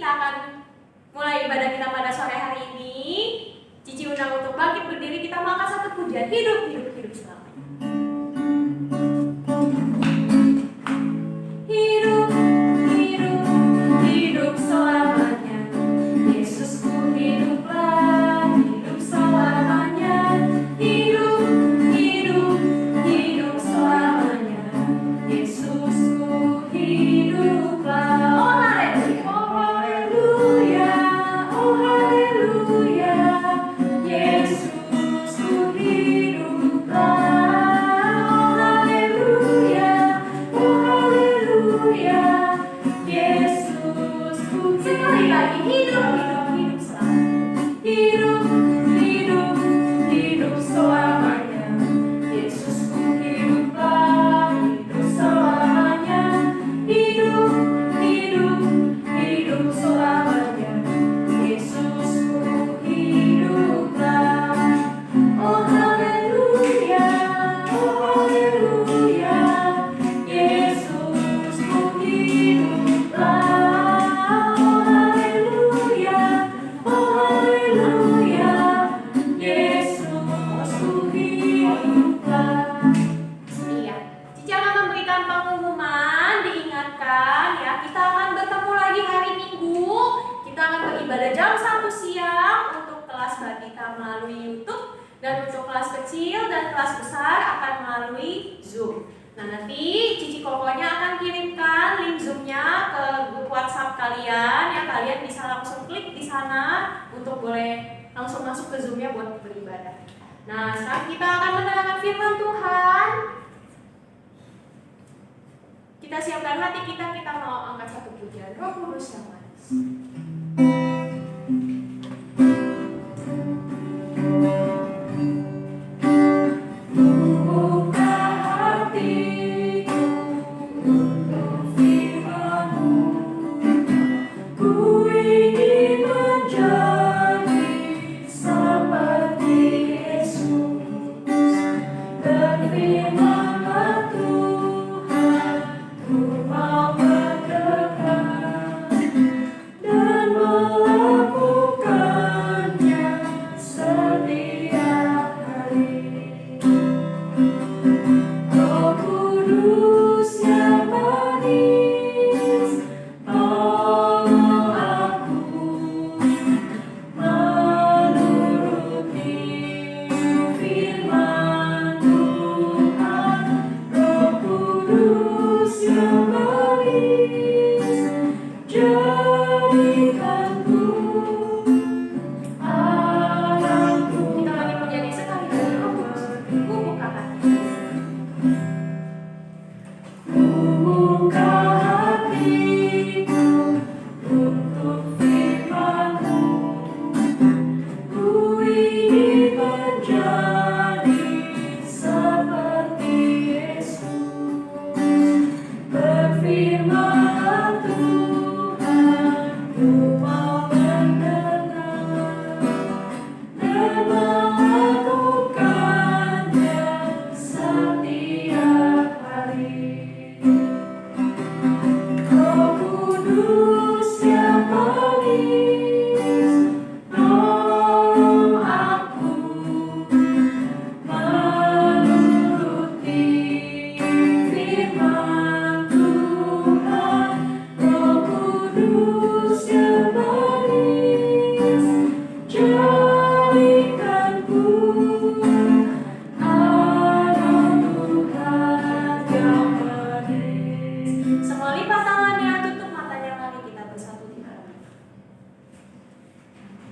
kita akan mulai ibadah kita pada sore hari ini. Cici undang untuk bangkit berdiri, kita mau angkat satu pujian, hidup, hidup, hidup selamanya. Hidup, hidup, hidup selamanya. Yesusku hiduplah, hidup selamanya. Hidup, hidup, hidup selamanya. Yesusku hiduplah. Oh haleluya, oh haleluya, Yesusku hiduplah. Oh haleluya, oh haleluya, Yesusku. Sekali lagi, hidup, hidup, hidup selamanya. Hidup, hidup, hidup selamanya. Yesusku hiduplah, hidup selamanya. Hidup, hidup, hidup selamanya. Yesusku hiduplah. Oh haleluya, oh haleluya, Yesusku hiduplah. Oh haleluya, oh haleluya, Yesusku hiduplah. Iya, Cici akan memberikan pengumuman, diingatkan ya, kita akan bertemu lagi hari Minggu. Kita akan beribadah jam 1 siang untuk kelas balita melalui YouTube, dan untuk kelas kecil dan kelas besar akan melalui Zoom. Nah, nanti Cici Kokonya akan kirimkan link Zoom-nya ke grup WhatsApp kalian ya, kalian bisa langsung klik di sana untuk boleh langsung masuk ke Zoom-nya buat beribadah. Nah, sekarang kita akan mendengarkan firman Tuhan. Kita siapkan hati kita mau angkat satu pujian, Roh Kudus yang manis. Buka hatiku untuk firman-Mu, ku ingin menjadi seperti Yesus. Berfirman-Lah Tuhan, ku mau mendekat dan melakukannya setiap hari. Roh Kudus yang manis, tolong aku menuruti firman Tuhan. Roh Kudus yang manis, jadikanku anakku. Kita lagi menjadi sekali lagi, Roh Kudus, buka hati. Buka hatiku untuk firman-Mu, ku ingin menjadi seperti Yesus. Berfirman Tuhan, ku mau mendengar dan melakukannya setiap hari. Roh Kudus yang manis, tolong aku menuruti firman Tuhan. Roh Kudus yang manis, jadikanku anak Tuhan yang manis. Semua lipat tangannya, tutup matanya, mari kita bersatu di dalam.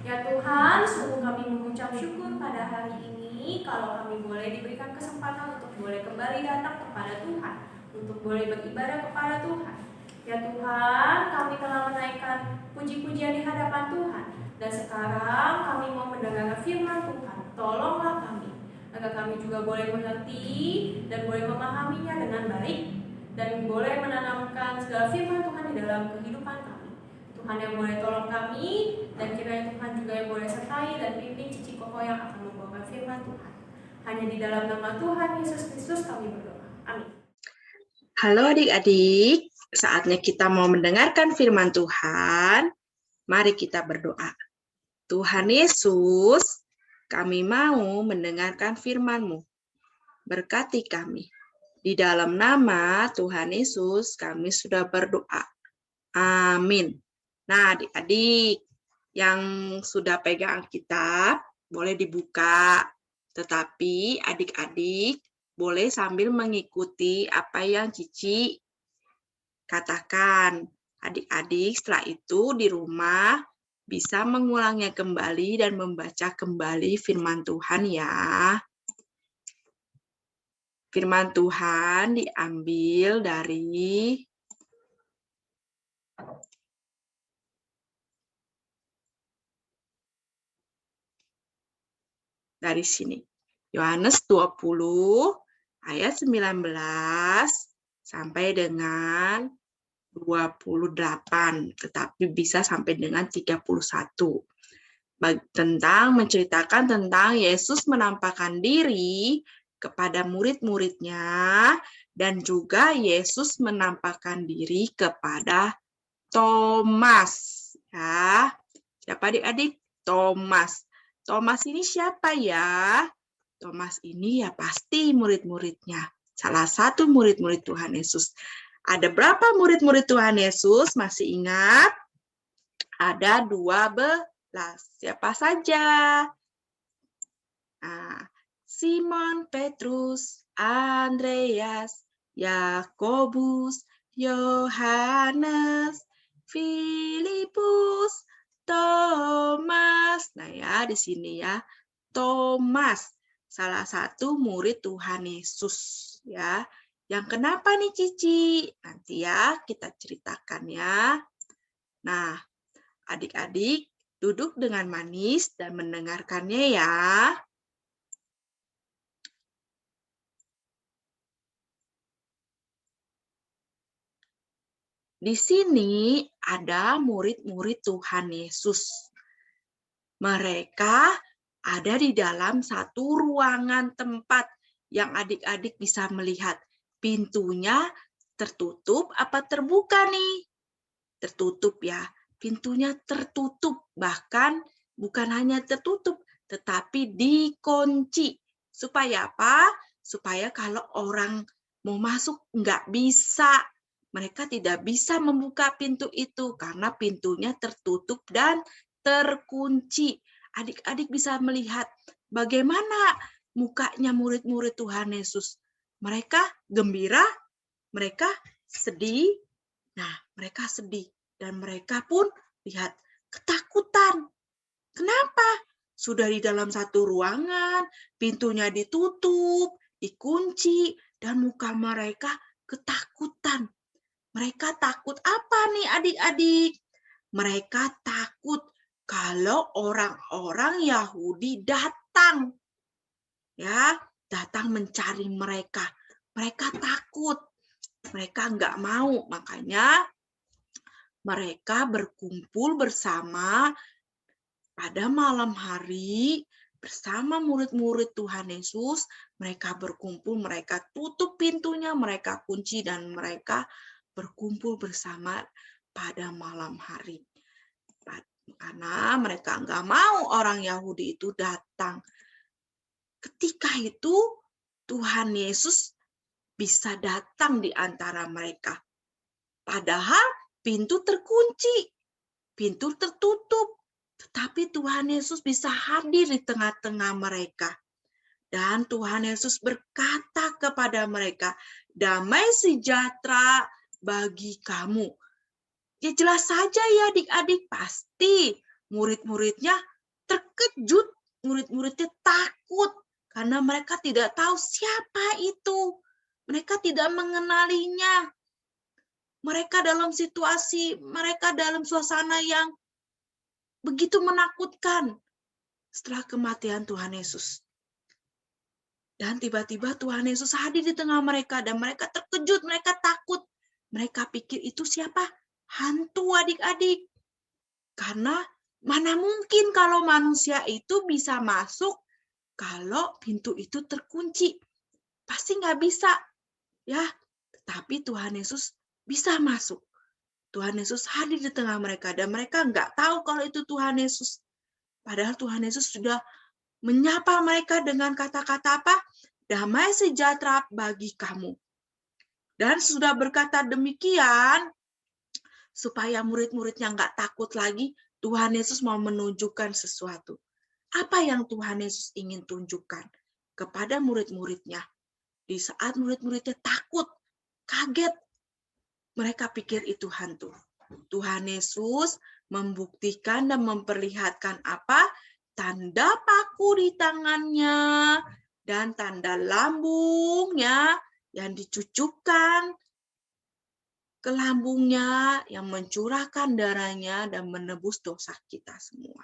Ya Tuhan, sungguh kami mengucap syukur pada hari ini kalau kami boleh diberikan kesempatan untuk boleh kembali datang kepada Tuhan, untuk boleh beribadah kepada Tuhan. Ya Tuhan, kami telah menaikkan puji-pujian di hadapan Tuhan, dan sekarang kami mau mendengarkan firman Tuhan. Tolonglah kami, agar kami juga boleh mengerti dan boleh memahaminya dengan baik, dan boleh menanamkan segala firman Tuhan di dalam kehidupan kami. Tuhan yang boleh tolong kami, dan kiranya Tuhan juga yang boleh sertai dan pimpin Cici Koko yang akan membawakan firman Tuhan. Hanya di dalam nama Tuhan Yesus Kristus kami berdoa. Amin. Halo adik-adik, saatnya kita mau mendengarkan firman Tuhan. Mari kita berdoa. Tuhan Yesus, kami mau mendengarkan firman-Mu. Berkati kami. Di dalam nama Tuhan Yesus, kami sudah berdoa. Amin. Nah, adik-adik yang sudah pegang Alkitab, boleh dibuka. Tetapi adik-adik boleh sambil mengikuti apa yang Cici katakan. Adik-adik setelah itu di rumah bisa mengulangnya kembali dan membaca kembali firman Tuhan ya. Firman Tuhan diambil dari sini. Yohanes 20 ayat 19 sampai dengan 28, tetapi bisa sampai dengan 31. Menceritakan tentang Yesus menampakkan diri kepada murid-muridnya dan juga Yesus menampakkan diri kepada Thomas. Ya, siapa adik-adik? Thomas. Thomas ini siapa ya? Thomas ini ya pasti murid-muridnya. Salah satu murid-murid Tuhan Yesus. Ada berapa murid-murid Tuhan Yesus? Masih ingat? Ada 12. Siapa saja? Nah, Simon Petrus, Andreas, Yakobus, Yohanes, Filipus, Thomas. Nah ya, di sini ya, Thomas, salah satu murid Tuhan Yesus ya. Yang kenapa nih Cici? Nanti ya kita ceritakan ya. Nah, adik-adik duduk dengan manis dan mendengarkannya ya. Di sini ada murid-murid Tuhan Yesus. Mereka ada di dalam satu ruangan tempat yang adik-adik bisa melihat. Pintunya tertutup apa terbuka nih? Tertutup ya. Pintunya tertutup. Bahkan bukan hanya tertutup, tetapi dikunci. Supaya apa? Supaya kalau orang mau masuk nggak bisa. Mereka tidak bisa membuka pintu itu karena pintunya tertutup dan terkunci. Adik-adik bisa melihat bagaimana mukanya murid-murid Tuhan Yesus. Mereka gembira, mereka sedih. Nah, mereka sedih dan mereka pun lihat ketakutan. Kenapa? Sudah di dalam satu ruangan, pintunya ditutup, dikunci, dan muka mereka ketakutan. Mereka takut apa nih adik-adik? Mereka takut kalau orang-orang Yahudi datang. Ya, datang mencari mereka. Mereka takut. Mereka nggak mau. Makanya mereka berkumpul bersama pada malam hari bersama murid-murid Tuhan Yesus. Mereka berkumpul, mereka tutup pintunya, mereka kunci, dan mereka berkumpul bersama pada malam hari. Karena mereka nggak mau orang Yahudi itu datang. Ketika itu Tuhan Yesus bisa datang di antara mereka. Padahal pintu terkunci, pintu tertutup. Tetapi Tuhan Yesus bisa hadir di tengah-tengah mereka. Dan Tuhan Yesus berkata kepada mereka, damai sejahtera bagi kamu. Ya jelas saja ya adik-adik, pasti murid-muridnya terkejut, murid-muridnya takut karena mereka tidak tahu siapa itu. Mereka tidak mengenalinya. Mereka dalam situasi, mereka dalam suasana yang begitu menakutkan setelah kematian Tuhan Yesus. Dan tiba-tiba Tuhan Yesus hadir di tengah mereka dan mereka terkejut, mereka takut. Mereka pikir itu siapa? Hantu adik-adik. Karena mana mungkin kalau manusia itu bisa masuk kalau pintu itu terkunci. Pasti nggak bisa. Ya, tapi Tuhan Yesus bisa masuk. Tuhan Yesus hadir di tengah mereka dan mereka nggak tahu kalau itu Tuhan Yesus. Padahal Tuhan Yesus sudah menyapa mereka dengan kata-kata apa? Damai sejahtera bagi kamu. Dan sudah berkata demikian, supaya murid-muridnya nggak takut lagi, Tuhan Yesus mau menunjukkan sesuatu. Apa yang Tuhan Yesus ingin tunjukkan kepada murid-muridnya? Di saat murid-muridnya takut, kaget, mereka pikir itu hantu. Tuhan Yesus membuktikan dan memperlihatkan apa? Tanda paku di tangannya dan tanda lambungnya yang dicucukkan ke lambungnya, yang mencurahkan darahnya dan menebus dosa kita semua.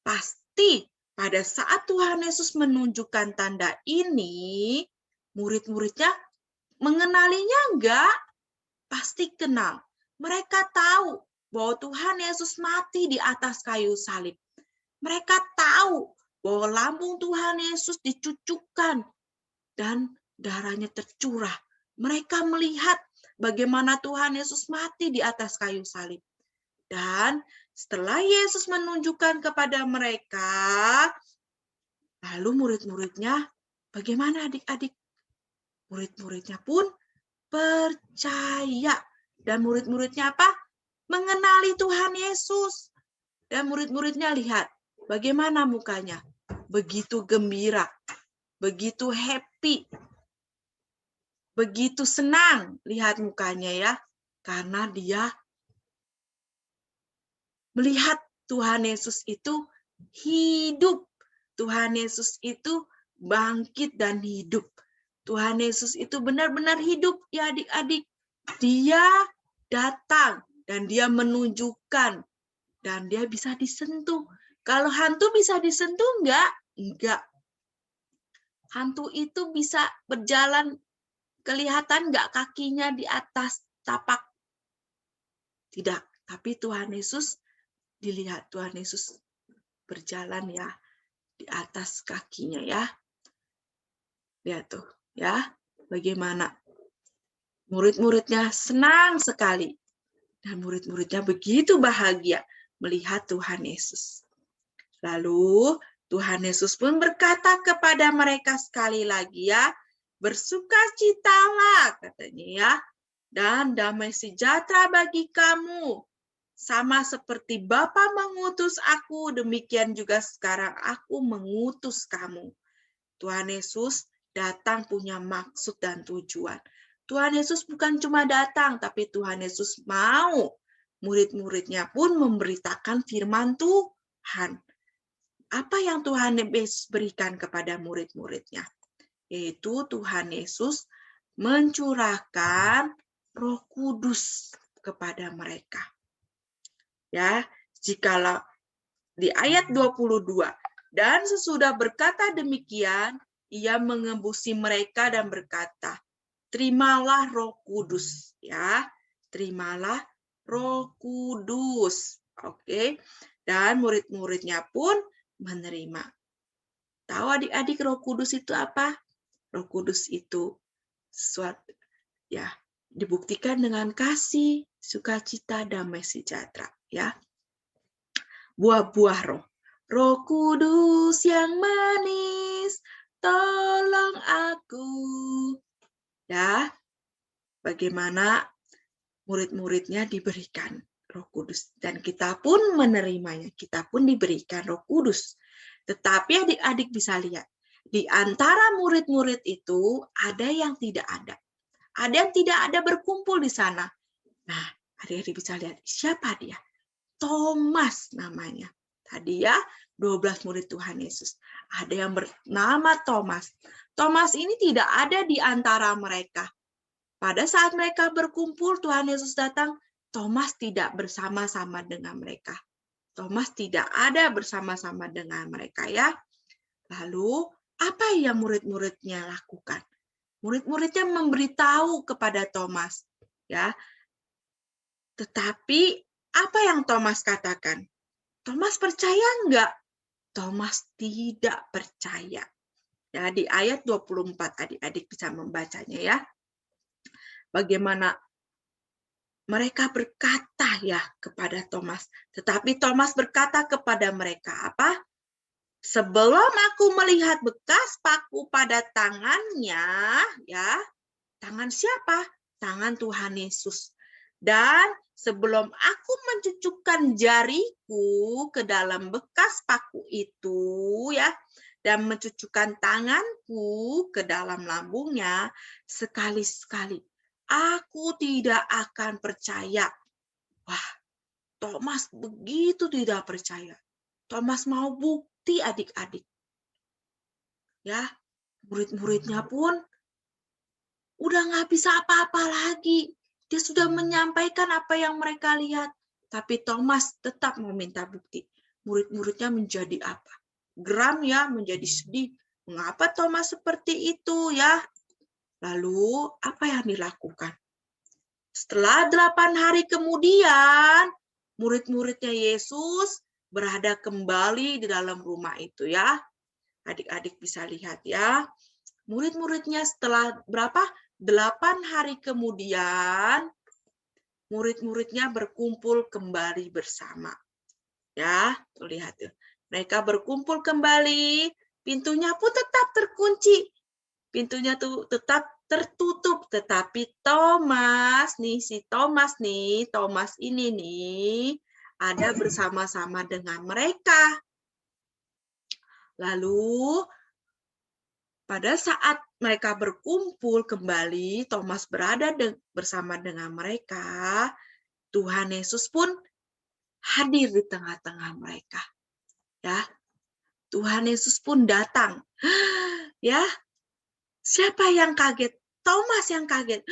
Pasti pada saat Tuhan Yesus menunjukkan tanda ini, murid-muridnya mengenalinya enggak? Pasti kenal. Mereka tahu bahwa Tuhan Yesus mati di atas kayu salib. Mereka tahu bahwa lambung Tuhan Yesus dicucukkan dan darahnya tercurah. Mereka melihat bagaimana Tuhan Yesus mati di atas kayu salib. Dan setelah Yesus menunjukkan kepada mereka, lalu murid-muridnya, bagaimana adik-adik? Murid-muridnya pun percaya. Dan murid-muridnya apa? Mengenali Tuhan Yesus. Dan murid-muridnya lihat bagaimana mukanya. Begitu gembira, begitu happy, begitu senang lihat mukanya ya. Karena dia melihat Tuhan Yesus itu hidup. Tuhan Yesus itu bangkit dan hidup. Tuhan Yesus itu benar-benar hidup ya adik-adik. Dia datang dan dia menunjukkan dan dia bisa disentuh. Kalau hantu bisa disentuh enggak? Enggak. Hantu itu bisa berjalan, kelihatan enggak kakinya di atas tapak? Tidak. Tapi Tuhan Yesus dilihat, Tuhan Yesus berjalan ya di atas kakinya ya. Lihat tuh ya, bagaimana murid-muridnya senang sekali. Dan murid-muridnya begitu bahagia melihat Tuhan Yesus. Lalu Tuhan Yesus pun berkata kepada mereka sekali lagi ya, bersukacitalah katanya ya, dan damai sejahtera bagi kamu. Sama seperti Bapa mengutus aku, demikian juga sekarang aku mengutus kamu. Tuhan Yesus datang punya maksud dan tujuan. Tuhan Yesus bukan cuma datang, tapi Tuhan Yesus mau murid-muridnya pun memberitakan firman Tuhan. Apa yang Tuhan Yesus berikan kepada murid-muridnya? Yaitu Tuhan Yesus mencurahkan Roh Kudus kepada mereka. Ya, jikalau di ayat 22, dan sesudah berkata demikian, ia mengembusi mereka dan berkata, terimalah Roh Kudus, ya. Terimalah Roh Kudus. Oke. Dan murid-muridnya pun menerima. Tahu adik-adik Roh Kudus itu apa? Roh Kudus itu sesuatu ya, dibuktikan dengan kasih, sukacita, damai sejahtera, ya. Buah-buah Roh. Roh Kudus yang manis, tolong aku. Ya, bagaimana murid-muridnya diberikan Roh Kudus. Dan kita pun menerimanya. Kita pun diberikan Roh Kudus. Tetapi adik-adik bisa lihat, di antara murid-murid itu ada yang tidak ada. Ada yang tidak ada berkumpul di sana. Nah, adik-adik bisa lihat, siapa dia? Thomas namanya. Tadi ya, 12 murid Tuhan Yesus. Ada yang bernama Thomas. Thomas ini tidak ada di antara mereka. Pada saat mereka berkumpul, Tuhan Yesus datang, Thomas tidak bersama-sama dengan mereka. Thomas tidak ada bersama-sama dengan mereka ya. Lalu, apa yang murid-muridnya lakukan? Murid-muridnya memberitahu kepada Thomas, ya. Tetapi apa yang Thomas katakan? Thomas percaya enggak? Thomas tidak percaya. Ya, di ayat 24 adik-adik bisa membacanya ya. Bagaimana mereka berkata ya kepada Thomas, tetapi Thomas berkata kepada mereka apa? Sebelum aku melihat bekas paku pada tangannya, ya, tangan siapa? Tangan Tuhan Yesus. Dan sebelum aku mencucukkan jariku ke dalam bekas paku itu, ya, dan mencucukkan tanganku ke dalam lambungnya, sekali-sekali aku tidak akan percaya. Wah, Thomas begitu tidak percaya. Thomas mau bukti adik-adik. Ya, murid-muridnya pun udah nggak bisa apa-apa lagi. Dia sudah menyampaikan apa yang mereka lihat. Tapi Thomas tetap meminta bukti. Murid-muridnya menjadi apa? Geram ya, menjadi sedih. Mengapa Thomas seperti itu ya? Lalu apa yang dilakukan? Setelah 8 hari kemudian, murid-muridnya Yesus berada kembali di dalam rumah itu ya. Adik-adik bisa lihat ya. Murid-muridnya setelah berapa? 8 hari kemudian, murid-muridnya berkumpul kembali bersama. Ya, tuh lihat tuh. Mereka berkumpul kembali, pintunya pun tetap terkunci. Pintunya tuh tetap tertutup, tetapi Thomas ini nih, ada bersama-sama dengan mereka. Lalu pada saat mereka berkumpul kembali, Thomas berada bersama dengan mereka, Tuhan Yesus pun hadir di tengah-tengah mereka. Ya, Tuhan Yesus pun datang. Ya, siapa yang kaget? Thomas yang kaget.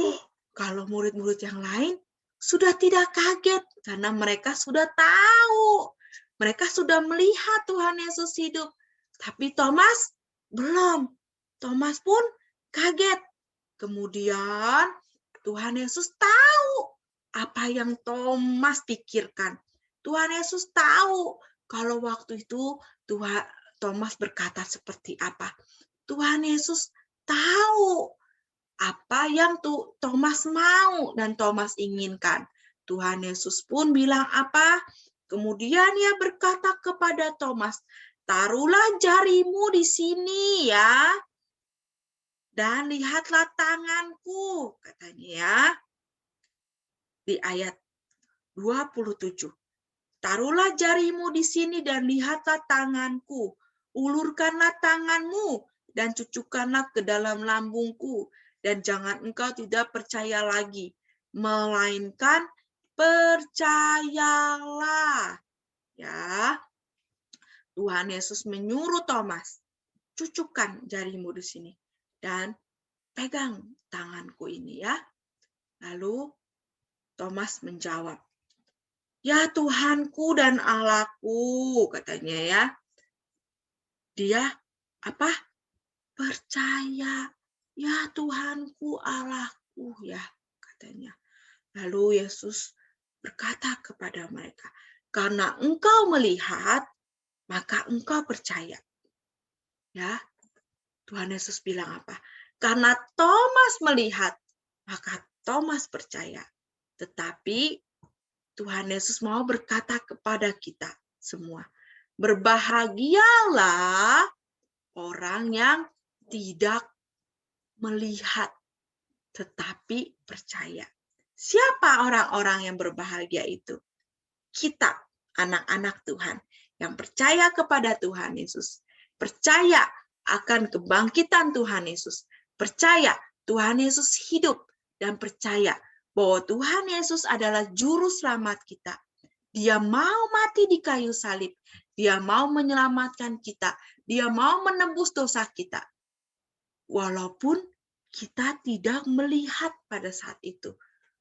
Oh, kalau murid-murid yang lain sudah tidak kaget karena mereka sudah tahu. Mereka sudah melihat Tuhan Yesus hidup. Tapi Thomas belum. Thomas pun kaget. Kemudian Tuhan Yesus tahu apa yang Thomas pikirkan. Tuhan Yesus tahu kalau waktu itu Thomas berkata seperti apa. Tuhan Yesus tahu apa yang Thomas mau dan Thomas inginkan. Tuhan Yesus pun bilang apa? Kemudian ia berkata kepada Thomas, taruhlah jarimu di sini ya, dan lihatlah tanganku, katanya ya. Di ayat 27. Taruhlah jarimu di sini dan lihatlah tanganku. Ulurkanlah tanganmu dan cucukkanlah ke dalam lambungku. Dan jangan engkau tidak percaya lagi, melainkan percayalah. Ya, Tuhan Yesus menyuruh Thomas, cucukkan jarimu di sini dan pegang tanganku ini ya. Lalu Thomas menjawab, ya Tuhanku dan Allahku, katanya ya. Dia apa? Percaya, ya Tuhanku Allahku ya, katanya. Lalu Yesus berkata kepada mereka, karena engkau melihat, maka engkau percaya. Ya, Tuhan Yesus bilang apa? Karena Thomas melihat, maka Thomas percaya. Tetapi Tuhan Yesus mau berkata kepada kita semua, berbahagialah orang yang tidak melihat, tetapi percaya. Siapa orang-orang yang berbahagia itu? Kita, anak-anak Tuhan, yang percaya kepada Tuhan Yesus. Percaya akan kebangkitan Tuhan Yesus. Percaya Tuhan Yesus hidup dan percaya bahwa Tuhan Yesus adalah juru selamat kita. Dia mau mati di kayu salib. Dia mau menyelamatkan kita. Dia mau menebus dosa kita. Walaupun kita tidak melihat pada saat itu.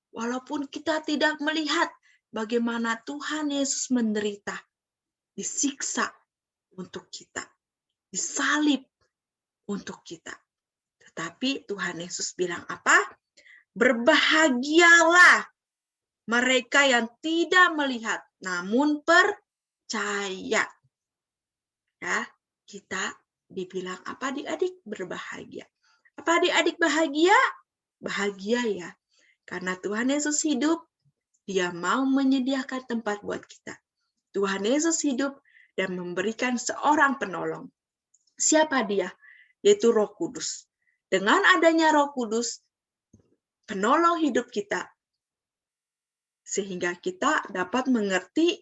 Walaupun kita tidak melihat bagaimana Tuhan Yesus menderita, disiksa untuk kita, disalib untuk kita. Tetapi Tuhan Yesus bilang apa? Berbahagialah mereka yang tidak melihat, namun percaya. Ya, kita dibilang apa adik-adik? Berbahagia. Apa adik-adik bahagia? Bahagia ya. Karena Tuhan Yesus hidup, Dia mau menyediakan tempat buat kita. Tuhan Yesus hidup dan memberikan seorang penolong. Siapa Dia? Yaitu Roh Kudus. Dengan adanya Roh Kudus, penolong hidup kita, sehingga kita dapat mengerti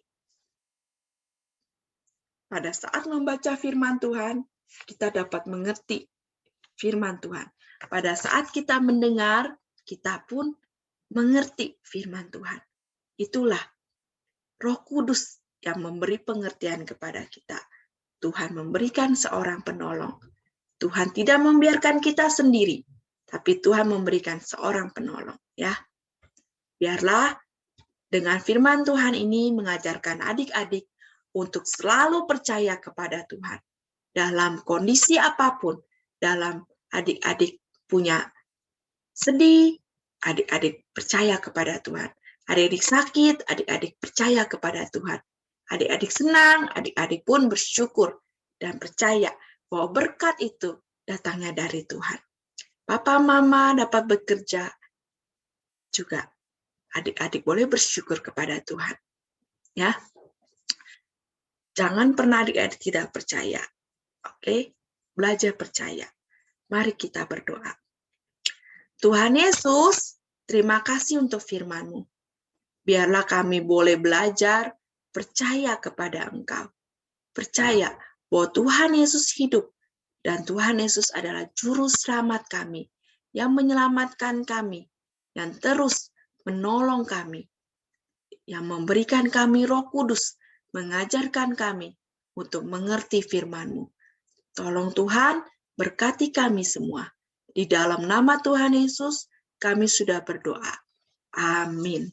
pada saat membaca firman Tuhan, kita dapat mengerti firman Tuhan. Pada saat kita mendengar, kita pun mengerti firman Tuhan. Itulah Roh Kudus yang memberi pengertian kepada kita. Tuhan memberikan seorang penolong. Tuhan tidak membiarkan kita sendiri, tapi Tuhan memberikan seorang penolong. Ya, biarlah dengan firman Tuhan ini mengajarkan adik-adik untuk selalu percaya kepada Tuhan. Dalam kondisi apapun, dalam adik-adik punya sedih, adik-adik percaya kepada Tuhan. Adik-adik sakit, adik-adik percaya kepada Tuhan. Adik-adik senang, adik-adik pun bersyukur dan percaya bahwa berkat itu datangnya dari Tuhan. Papa, mama dapat bekerja juga. Adik-adik boleh bersyukur kepada Tuhan. Ya. Jangan pernah adik-adik tidak percaya. Oke? Belajar percaya. Mari kita berdoa. Tuhan Yesus, terima kasih untuk firman-Mu. Biarlah kami boleh belajar percaya kepada Engkau. Percaya bahwa Tuhan Yesus hidup dan Tuhan Yesus adalah juru selamat kami yang menyelamatkan kami, yang terus menolong kami, yang memberikan kami Roh Kudus, mengajarkan kami untuk mengerti firman-Mu. Tolong Tuhan, berkati kami semua. Di dalam nama Tuhan Yesus, kami sudah berdoa. Amin.